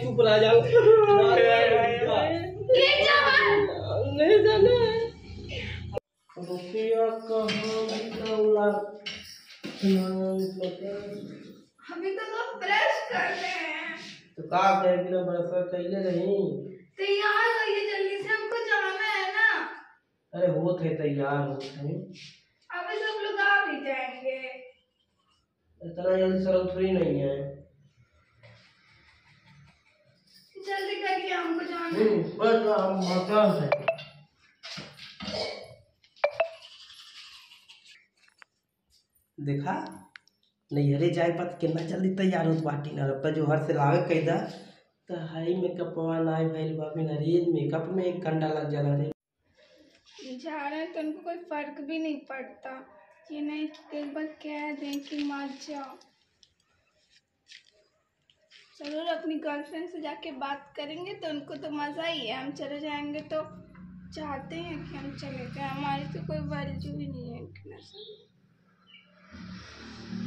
चुप रह जाओ नहीं जाने रुपया अभी तो लोग ब्रश कर रहे हैं तो का कह बिना ब्रश कैले नहीं तैयार होइए जल्दी से हमको जाना है ना। अरे होत है तैयार होत है अभी सब लोग आ भी जाएंगे। इतना जल्दी सर थोड़ी नहीं है जल्दी करिए हमको जाना है। बस हम मकान है देखा नहीं अरे जाए पत कितना जल्दी तैयार होत बाटी ना अब जो हर से लावे कैदा तो हाई मेकअप नाई भइल बाबी ना रे मेकअप में 1 घंटा लग जाला रे जा रहे हैं तो उनको कोई फर्क भी नहीं पड़ता। ये नहीं कि एक बार कह दें कि मत जाओ। जरूर अपनी गर्लफ्रेंड से जाके बात करेंगे तो उनको तो मज़ा ही है। हम चले जाएंगे तो चाहते हैं कि हम चले जाए, हमारी तो कोई वैल्यू ही नहीं है उनकी नजर।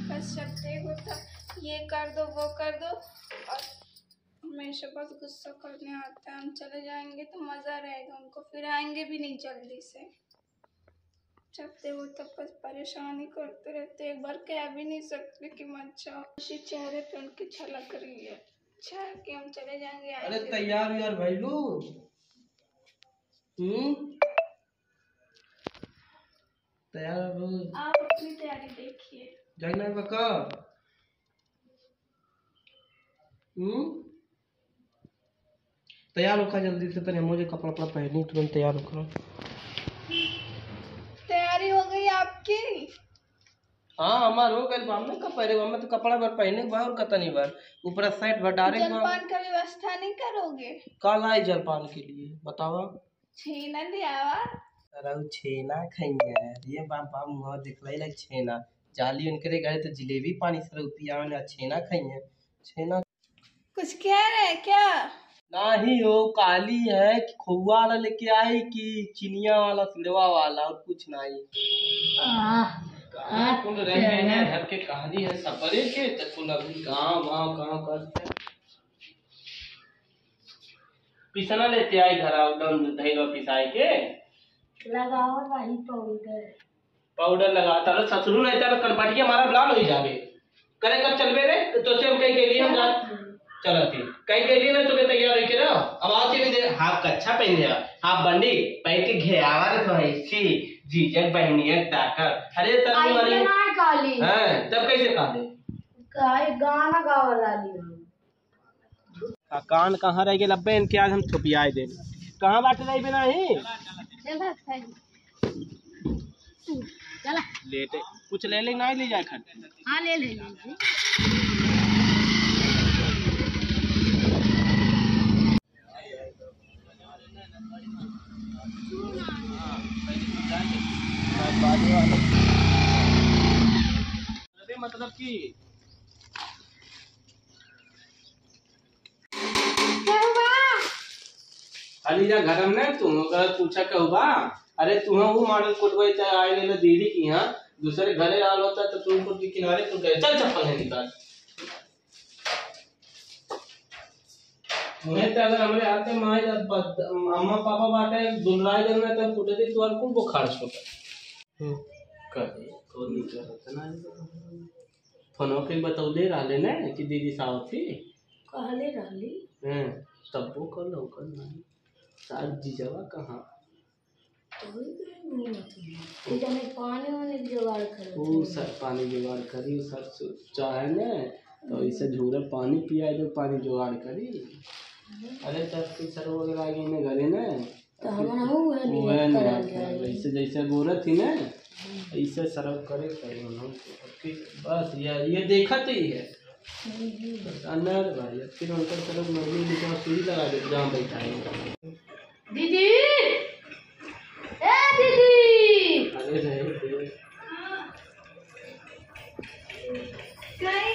बस जब देखो तब ये कर दो वो कर दो और हमेशा बस गुस्सा करने आता है। हम चले जाएंगे तो मज़ा रहेगा, उनको फिर आएंगे भी नहीं जल्दी से। जब देखो तब बस परेशानी करते रहते, एक बार कह भी नहीं सकते कि मत जाओ। खुशी चेहरे पे उनकी झलक रही है, अच्छा कि हम चले जाएंगे। अरे तैयार यार भैलू तैयार आप अपनी तैयारी देखिए। जाना है बका तैयार होकर जल्दी से तने मुझे कपड़ा कपड़ा पहनी तुरंत तैयार होकर। तैयारी हो गई आपकी? हाँ हमार हो गई हमने कब पहने हमें तो कपड़ा भर पहने बाहर कतनी बार ऊपर साइड भर डायरेक्ट जलपान का व्यवस्था नहीं करोगे? कल आए जलपान के लिए बताओ। छेना ले आवा। अरे छेना खाइए ये बाबा मुँह दिखलाई लग छेना जाली उनके गए तो जलेबी पानी से पिया छेना खाइए छेना कुछ कह रहे हैं क्या? नहीं हो काली है कि खोआ वाला लेके आई कि चिनिया वाला सिलवा वाला और कुछ नहीं। कुल रहे हैं घर के कहानी है सफरे के तो कुल अभी गाँव करते पिसना लेते आए घर दही पिसाई के लगाओ भाई पाउडर लगाता है ससुर नहीं था कनपटिया हमारा लाल हो जावे करे कब चलबे रे तो से हम कहीं के लिए हम जा चलो ठीक कहीं के लिए ना तुम्हें तैयार होके ना अब आते भी दे हाफ कच्छा पहन दे हाफ बंडी पहन के घेरावा रे तो है सी जीजक बहनियत ताकत अरे सर तुम्हारी काली हां तब कैसे काले काय गाना गावा लाली कान कहां रह गेल अब्बे इनके आज हम थुपियाए दे कहां बाटे रही बिना ही चला लेटे कुछ ले ले नहीं ले जाए खट हां ले ले अरे मतलब कि खाली जा घर में तुम अगर पूछा कहूँगा अरे तुम्हें वो मॉडल कोटवा चाहे आए ले दीदी की यहाँ दूसरे घरे आल होता तो तुमको किनारे तुम गए चल चप्पल है निकाल मुझे तो अगर हमारे आते माए अम्मा पापा बाटे दुलराय जन में तब कुटे दी तुआर कुल बुखार छोटा करे तो निकल होता ना फोनो के बतौले रहले ना कि दीदी साहब थी कहले रहली हैं तब वो कर लो कर नहीं साथ जीजावा कहाँ पानी वानी जुगाड़ कर वो सर पानी जुगाड़ करी सर चाहे न तो इसे झूरा पानी पिया दो पानी जुगाड़ करी अरे तब की सर वगैरह आगे ने घरे न तो हम वैसे जैसे गोरा थी न ऐसे सरव करे बस ये देखा ही है अंदर भाई फिर उनका तरफ मम्मी लिखा सुई लगा दे जहाँ बैठा है दीदी ए दीदी अरे नहीं कहीं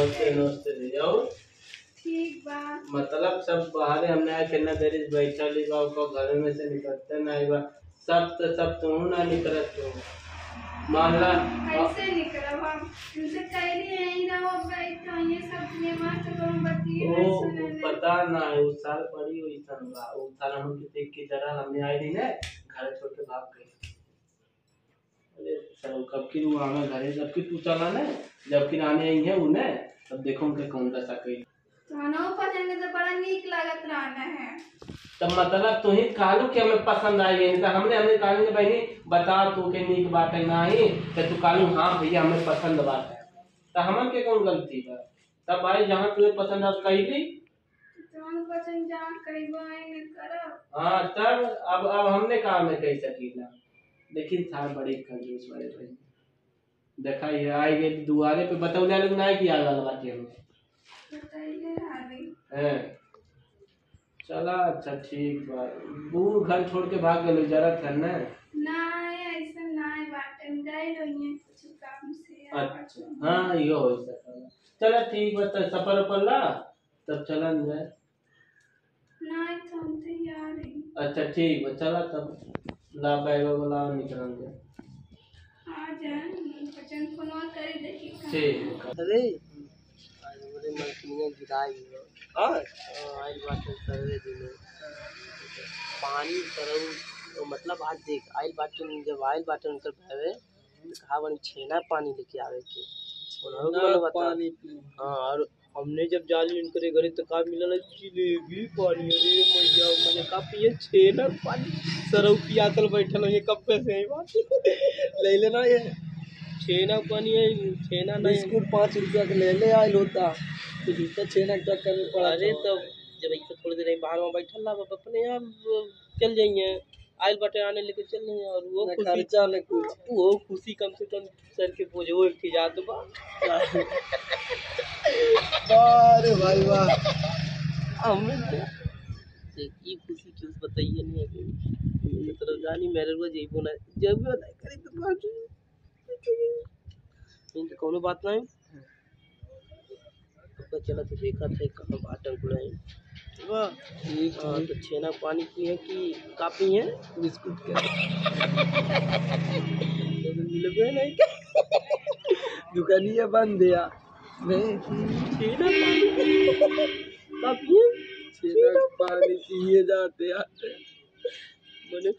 नमस्ते नमस्ते भैया। और ठीक बा। मतलब सब बाहर हमने आए कितना देर से बैठल ही बा को घर में से निकलते नहीं बा। सब तुम ना निकलत तो मामला कैसे निकलब हम इनसे कहली यहीं रहो बैठो ये सब ये मस्त करो बतिए ओ नहीं सुने पता ना है उस साल पड़ी हुई बा उस साल हम की देख के जरा हमने आई नहीं ना घर छोड़ के भाग गए। अरे सर कब की वो हमें घरे जब की तू चला ना जब की आने आई है उन्हें तब देखो उनके कौन सा कही खाना पसंद तो बड़ा नीक लागत रहना है। तब मतलब तू ही कहलू कि हमें पसंद आई है तो हमने कहलू कि बहनी बता तू के नीक बात है ना ही तो तू कहलू हाँ भैया हमें पसंद बात है तो हमन के कौन गलती बा। तब भाई जहाँ तुझे पसंद आप कही दी तुम्हारा पसंद जहाँ कहीं बाई न करो। हाँ तब अब हमने कहा मैं कह सकीला लेकिन था बड़ी कंजूस वाले भाई देखा ये आई गई दुआरे पे बतौले लोग ना किया वाला बात हमें बताइए हाली हैं। चला अच्छा ठीक बा दूर घर छोड़ के भाग गए जरूरत है ना ना ऐसा ना बाटन गए लोग कुछ काम से अच्छा हाँ यो हो सकता चला ठीक बा तो सफर पर ला तब चलन जाए ना तो हम तैयार हैं। अच्छा ठीक बा चला तब ला बैग वाला निकल जाए आ जाए बचन फोन कर देखिए ठीक अरे आज मेरे मशीनें गिराई है आज बात कर रहे थे पानी तरह मतलब आज देख आयल बाटन जब आयल बाटन कर भावे कहा बनी छेना पानी लेके आवे के पानी हाँ और हमने जब जाली इनके घरे तो का मिलल जिलेबी पानी अरे मैया मैंने का पिए छेना पानी सरौ पियातल बैठल ये कब से है बात ले लेना ये छेना पानी है छेना नहीं बिस्कुट 5 रुपया के ले ले आयल होता तो जूता छेना टक्कर में पड़ा। अरे तो जब ऐसे थोड़ी देर बाहर में बैठल ला अपने आप चल जाइए आयल बटे आने लेके चल जाइए और वो खर्चा न कुछ वो खुशी कम से कम सर के बोझ हो उठ जात बा। अरे भाई वाह हमें ये खुशी क्यों बताइए नहीं है तो जानी मेरे रोज यही बोला जब भी बताए करे तो कोनो बात नहीं पता चला तो देखा था कहाँ बाटन बुलाए हाँ तो छेना पानी पिए कि का पिए बिस्कुट के मिलबे नहीं दुकानिया बंद दिया नहीं छेना पानी का पिए छेना पानी पिए जाते आते मैंने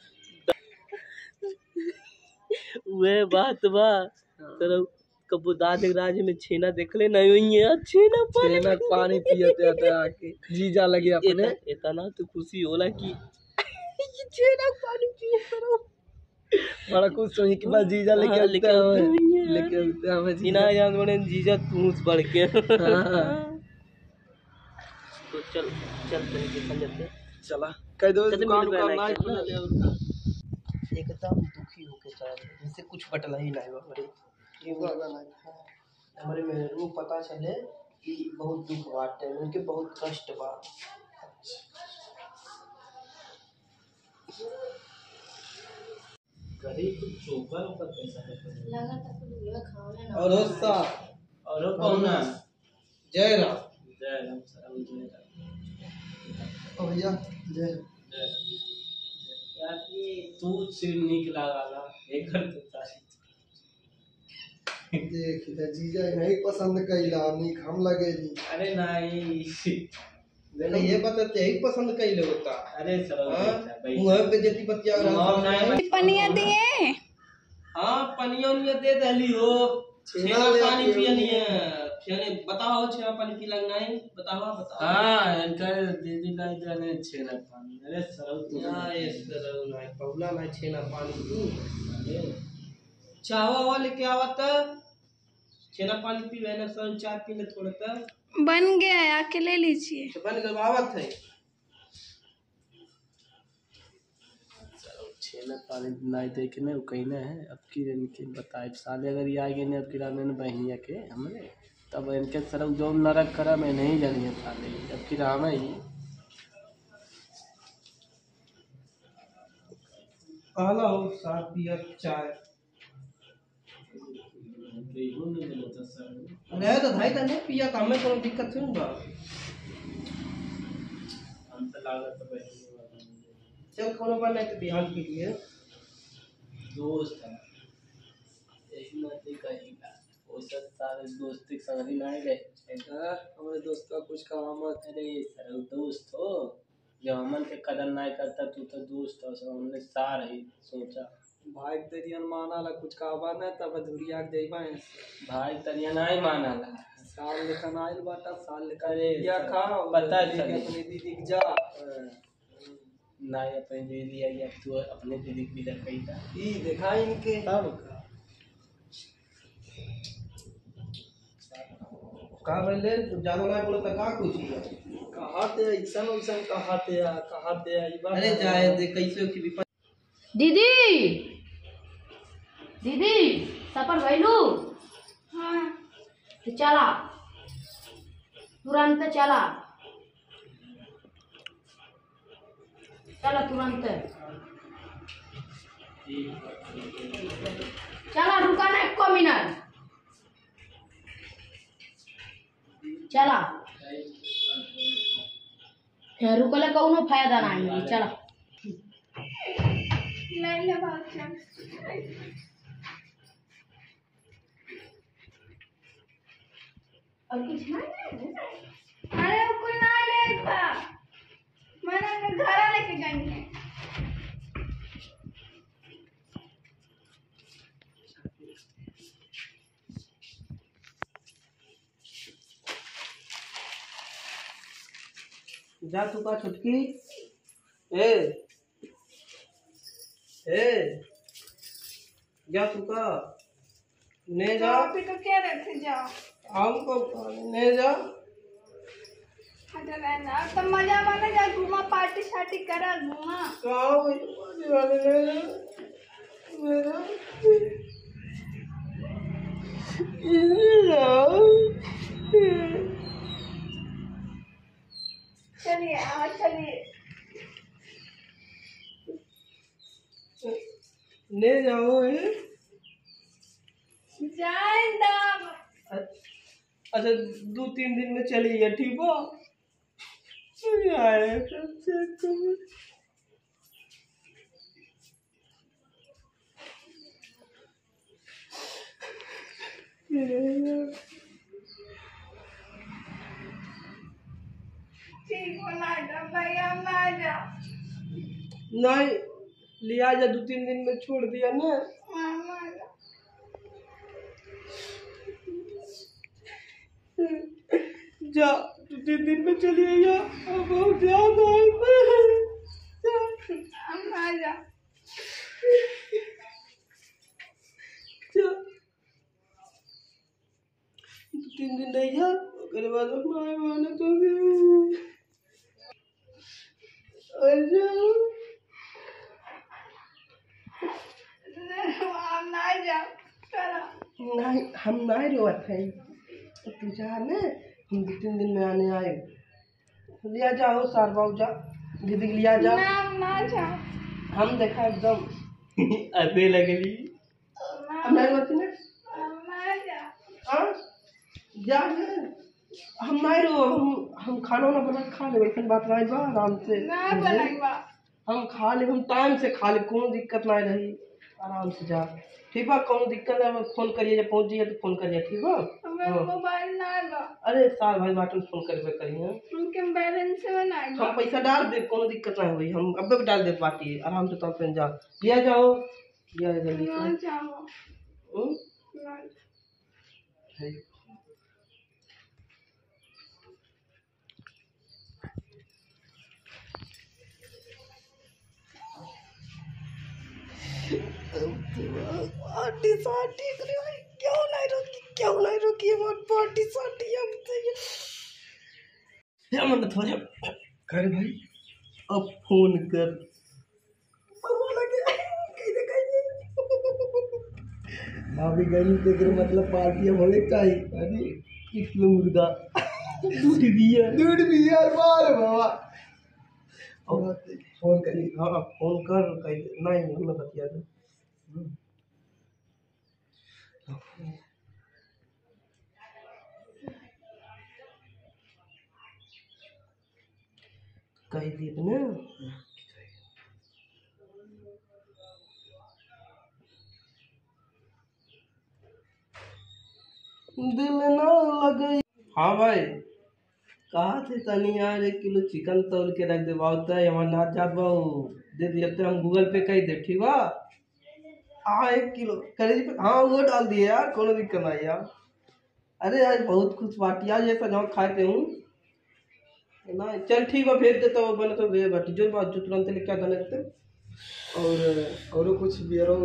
वह बात बा तेरा कबू दाद राज में छेना देखले नहीं हुई है छेना पानी पियते आते आके जीजा लगे अपने इतना तो खुशी होला कि छेना पानी पिए करो बड़ा खुश होई कि बस जीजा लेके लेके हमें जीना याद बने जीजा तूस बढ़ के तो चल निकल जाते चला कह दो दुकान करना एकदम दुखी होके चला जैसे कुछ बटला ही नहीं बा हमारे मेरे को पता चले कि बहुत दुख बाटे उनके बहुत कष्ट बा। गरीब चोकर ऊपर पैसा लगा था कुछ ये खाने ना और होसा और कौन ना जय राम सर जय राम भैया जय यार ये तू सिर निक लगा एक घर तो तारी देख जीजा नहीं पसंद कैला निक हम लगे जी अरे नहीं नहीं ये पता ते ही पसंद कैले होता अरे सर मुंह पे जति पतिया पनिया दिए हां पनिया उनिया दे दली हो छेना पानी पियनी है छेने बताओ छेना पानी पी लगना है बताओ हां इनका दीदी लाई जाने छेना पानी अरे सर ये सर ना पौला ना छेना पानी तू चावा वाले क्या आवता छेना पानी पी लेना सर चाय पी ले थोड़ा सा बन गया है आके ले लीजिए तो बन गया आवत है छेना पानी नहीं देखने कहने है अब की इनके बताए साले अगर ये आएंगे नहीं अब किराने ने बहनिया के हमने तब इनके सरक जो नरक करा मैं नहीं जानिए साले अब किराना ही आला हो साथ पिया चाय नहीं तो भाई तो नहीं पिया तो हमें कोई दिक्कत नहीं बा। चल कोनो बात नहीं तो बिहान के लिए दोस्त है यही मत कहेगा वो सब सारे दोस्त के संग ही नहीं रहे हमारे दोस्त का कुछ काम मत। अरे सर दोस्त हो जब हमन के कदर नहीं करता तू तो दोस्त हो सब हमने सार ही सोचा भाई तेरी माना ला कुछ काबा ना तब धुरिया के देबा है भाई तनिया नहीं माना ला साल लेखन आइल बाटा साल लेखन अरे या खा पता लेके चली अपनी दीदी के जा नहीं अपनी दीदी आई अब तू अपने दीदी की भी रखी था ई देखा इनके तब का बोले ज्यादा ना बोलो तो का कुछ ही कहते ऐसा वैसा कहते ई बात अरे जाए दे कैसे की विपत दीदी दीदी सफर भइलू हाँ तो चला तुरंत चला चला तुरंत चला रुका ना एको मिनट चला रुकले कौनो फायदा नहीं चला नहीं ले बात कर और कुछ नहीं अरे वो कोई ना लेगा मैंने घर लेके जाएंगे जा तू का छुटकी ए जा तू का ने जा अभी तो क्या रहते जाओ हमको ने जा अच्छा रहना अब तो मजा वाला जा घूमा पार्टी शार्टी करा घूमा कहाँ वाले ने जा ने जा चलिए चलिए ले जाओ है जाए दाम अच्छा 2-3 दिन में चलिए ठीक हो आए ठीक हो ना जा भैया ना जा नहीं लिया जा 2-3 दिन में छोड़ दिया ना मामा जा जा 2-3 दिन में चलिए जा अब हम ज्यादा हम ना जा जा 2-3 दिन नहीं जा उसके बाद हम आए माने तो हम ना जा चला नहीं हम नहीं रोत है तू जा ने हम 2-3 दिन में आने आए लिया जाओ सार बाबू जा दीदी के लिया जा ना ना जा हम देखा एकदम अबे लगली हम नहीं रोती ना हम ना जा हाँ जा ने हम नहीं रो हम खाना ना बना खा ले वैसे बात नहीं बा आराम से ना बनाइबा हम खा ले हम टाइम से खा ले कोनो दिक्कत नहीं रही आराम से जा ठीक बा कोनो दिक्कत है हमें फोन करिए जब पहुंच जाइए तो फोन करिए ठीक बा हमें मोबाइल ना बा अरे साल भाई बाटन फोन करबे करिए उनके बैलेंस में ना बा हम पैसा डाल दे कोनो दिक्कत नहीं हुई हम अब भी डाल दे बाटी आराम से तो पेन जा लिया जाओ लिया जल्दी ना से जाओ ना है पार्टी साटी करे भाई क्यों नहीं रोकी हमारी पार्टी साटी अब तो ये मन थोड़ा कर भाई अब फोन कर भाभी गई के घर मतलब पार्टी होने चाहिए अरे 1 किलो मुर्गा दूध भी यार बार बाबा और फोन करी हाँ फोन कर नहीं हमें बतिया दे इतना दिल ना लगे। हाँ भाई कहा थे तनी यार 1 किलो चिकन तौल के रख दे बहुत है अमरनाथ जात बाबू दे दिए तो हम गूगल पे कही दे ठीक बा। हाँ 1 किलो करेजी पे हाँ वो डाल दिए यार कोनो दिक्कत नहीं यार। अरे यार बहुत कुछ बाटी आज ऐसा जहाँ खाते हूँ ना चल ठीक है भेज देता हूँ बने तो भेज बाटी जो बात जो तुरंत लेके आता देते और कुछ बियरो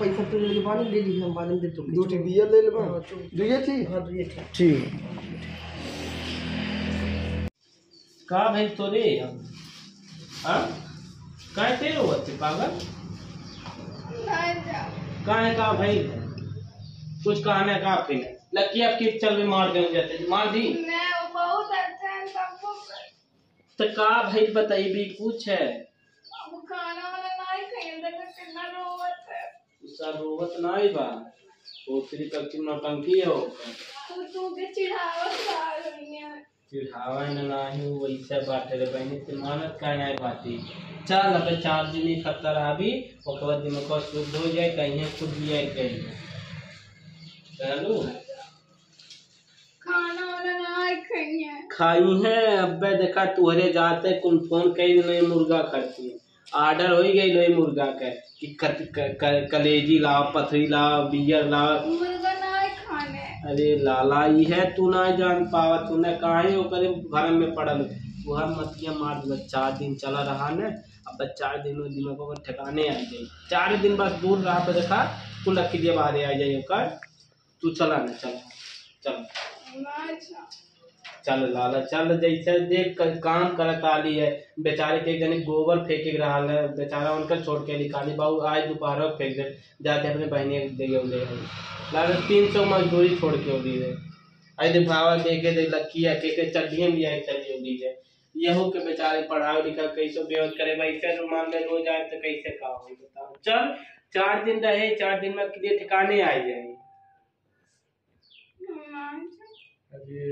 पैसा तो ले पानी ले ली हम बाद में दे तो 2 बियर ले लेबा 2 ये ठीक हाँ 2 ये ठीक का भाई तोरे हाँ काय तेरे होते पागल का है का भाई कुछ कहने का फिर लकी आपकी चल में मार दे जाते मार दी बहुत अच्छा है सबको। तो का भाई बताइए भी कुछ है अब खाना वाला नहीं खाएंगे तो कितना रोवत है। उसका रोवत नहीं बा दूसरी कच्ची नौटंकी हो तू के चिढ़ावत खा रही है। चिढ़ावा नहीं वैसे बाटे रे बहनी से मानत का नहीं बाती चल अब 4 दिन ही खत्ता रहा भी ओके बाद दिमाग को शुद्ध हो जाए कहीं खुद भी आए कहीं चलो खाना वाला नहीं खाएंगे। खाई है अब्बे देखा तुहरे जाते कौन फोन कई नहीं मुर्गा करती है ऑर्डर हो गई लोई मुर्गा का कि कलेजी लाओ पथरी लाओ बियर लाओ मुर्गा नहीं खाने। अरे लाला ये है तू ना जान पावा तूने काहे ओकरे घर में पड़ल वह मतिया मार दिया 4 दिन चला रहा ने अब 4 दिनों दिमाग को ठिकाने आ जाए 4 दिन बस दूर रहा पे देखा तू लकी दिया बाहर आ जाए ओकर तू चला ना चल चल चल लाला चल जैसे देख काम करत आली है बेचारे के जने गोबर फेंके रहा है बेचारा उनका छोड़ के निकाली बाबू आज दोपहर फेंक दे जाते अपने बहनी दे लाला 300 मजदूरी छोड़ के उड़ी है अरे भावा देखे दे लकी है के चड्डियां भी आई चली उड़ी है यहो के बेचारे पढ़ाई लिखा कैसे बेहोश करे वैसे रुमान में रोज आए तो कैसे का हो बताओ चल 4 दिन रहे 4 दिन में कितने ठिकाने आ जाए अरे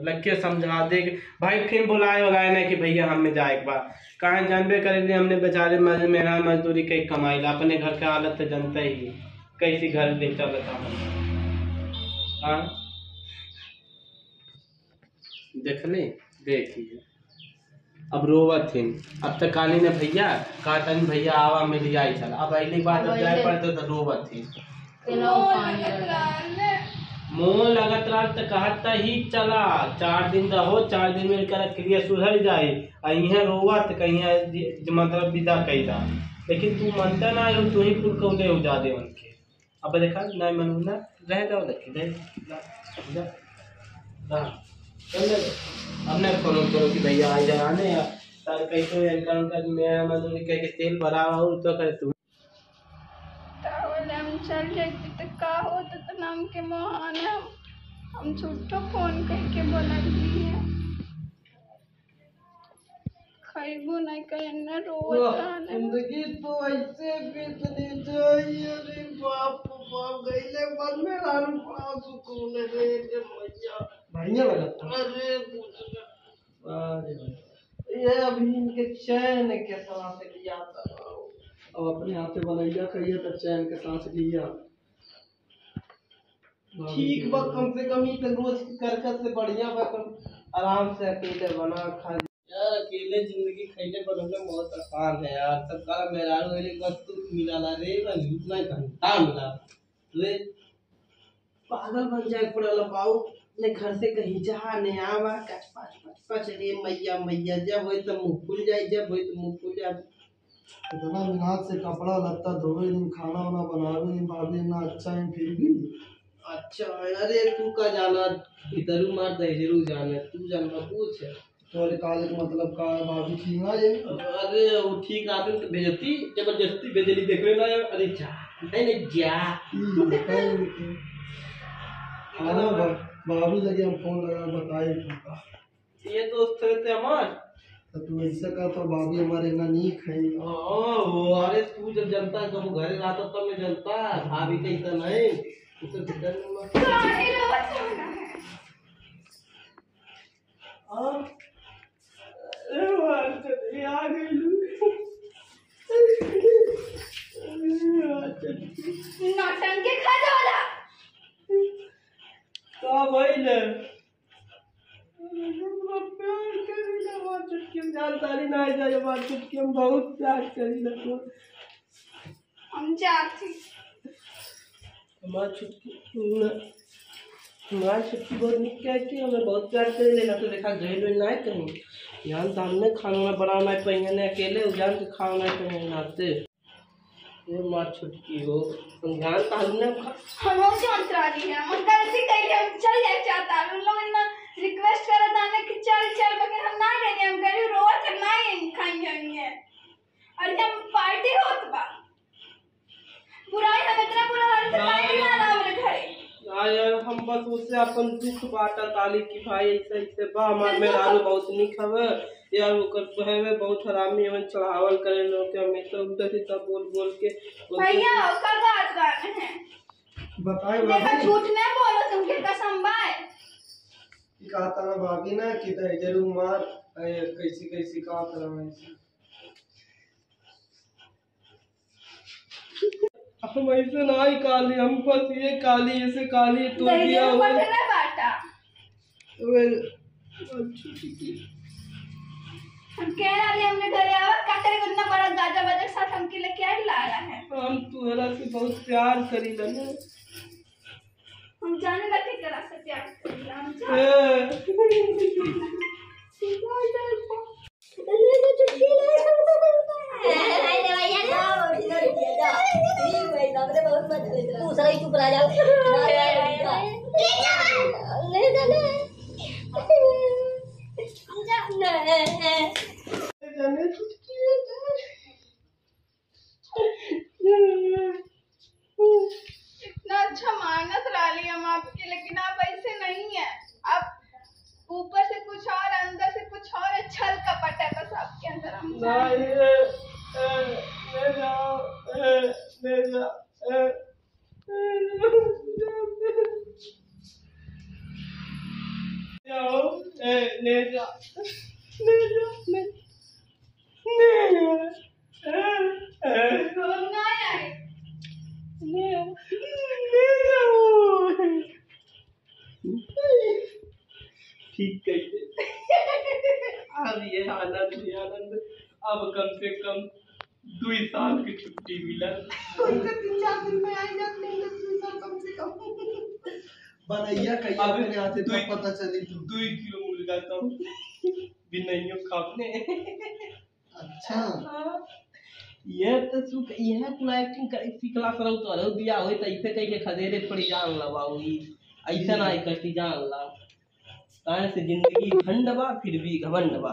लग के समझा दे भाई फिर बुलाए वगाए ना कि भैया हमें जाए एक बार कहाँ जानबे करेंगे हमने बेचारे मेरा मजदूरी कहीं कमाई ला अपने घर का हालत तो जनता ही कैसी घर ले चलता हाँ देख ले देखिए अब रोवत थी अब तक काली ने भैया कहा भैया आवा मिल जाए चल अब अगली बार जब जाए पड़ते तो रोवत थी मुँह लगत रहा तो कहता ही चला 4 दिन रहो 4 दिन में कर क्रिया सुधर जाए अहिया रोवा तो कहीं मतलब विदा कही रहा लेकिन तू मनता ना हो तू ही कुल कौले हो जा दे उनके अब देखा नहीं मनू ना रह जाओ देखी अब नहीं फोन करो कि भैया आ जाने सर कैसे मेरा मजदूरी कह के तेल भरा हो तो करे तू हम चल जाते तो का होता तो नाम के महान हम झूठो फोन करके बोला दिए खैबो नहीं कहना रोता जिंदगी तो ऐसे बीतनी चाहिए रे बाप बाप गईले बाद में रानू पड़ा सुकून रे के मैया बढ़िया लगा अरे ये अभी इनके चैन के सांस लिया था अब अपने हाथ से बनैया खाइए तो चैन के सांस लिया ठीक बा कम से कम ही तो रोज करकत से बढ़िया बा आराम से अकेले बना खा यार अकेले जिंदगी खैले बनने बहुत आसान है यार सब का मेरा रोले बस तू मिला ला रे बन नहीं घंटा मिला रे पागल बन जाए पड़ल बाऊ ने घर से कहीं जा ने आवा कच पाच रे मैया मैया जब होई तो मुंह फूल जाए जब होई तो मुंह फूल जाए इतना मेहनत से कपड़ा लत्ता धोवे दिन खाना वाना बनावे दिन भाभी ना अच्छा है फिर भी अच्छा है अरे तू का जाना भीतरू मार दहजरू जाना तू जाना पूछ तोरे काले का मतलब का भाभी ठीक ना ये अरे वो ठीक आदमी तो भेजती जबरदस्ती भेजली देखवे ना अरे जा नहीं जा आना भाभी लगे हम फोन लगा बताए ये दोस्त थे हमार तो तू ऐसा कर तो भाभी हमारे ना नहीं खाई ओ अरे तू जब जनता कब घरे रहता तब मैं जनता भाभी कैसा नहीं उसे भीतर में के आ गई नौटंकी खा जाला का भइल चुटकी जानकारी ना जाए बात चुटकी हम बहुत प्यार करी लगो हम जाती हमार छुट्टी बहुत निक कहती हमें बहुत प्यार करे लेना तो देखा गए लोग ना कहीं जान सामने खाना बनाना पहिए अकेले जान के खाना पहिए नाते ये मार छुटकी हो ध्यान सामने हम अंतराली है हम गलती कही हम चल जाए चाहता उन लोग ना रिक्वेस्ट करा था कि चल मगर हम ना गए हम कह रोज ना खाई जाएंगे और जब पार्टी होत बा बुराई हम इतना बुरा हाल से नहीं लाना हमरे घरे यार हम बस उससे अपन दुख बाटा ताली की भाई ऐसे बा हमार मेरा आलू बहुत निक हवे यार ओकर बहवे बहुत हरामी एवं चढ़ावल करे लोग के हमेशा उल्टा सीधा बोल के भैया ओकर बात बात है बताए देखा झूठ नहीं बोलो तुमके कसम बाय कहता ना भाभी ना कि दे जरूर मार कैसी का तरह हम ऐसे ना ही काली हम बस ये काली ऐसे काली तो दिया हुआ ना बाटा हम कह रहा है हमने घरे आवा काकर इतना बड़ा गाजा बजा साथ हमके लिए क्या ला रहा है हम तुहरा से बहुत प्यार करी लने हम जाने लगे करा से प्यार करी हम चुप रह जाओ इतना अच्छा मानत रही हम आपके लेकिन आप ऐसे नहीं है आप ऊपर से कुछ और अंदर से कुछ और छल कपट है बस आपके अंदर हम ठीक कैसे अब ये आनंद अब कम से कम 2 साल की छुट्टी मिला 3-4 दिन में आएगा कम से कम बनैया कहिया अपने आते तो पता चली तू 2 किलो मुर्गा तो बिनैयो खाने अच्छा ये तो सुख यह पूरा एक्टिंग कर सिखला सरौ तो रहो बिया होई त इसे कह के खदेरे थोड़ी जान लबाऊ ऐसा ना कटी जान ला ताने से जिंदगी खंड बा फिर भी घमंड बा।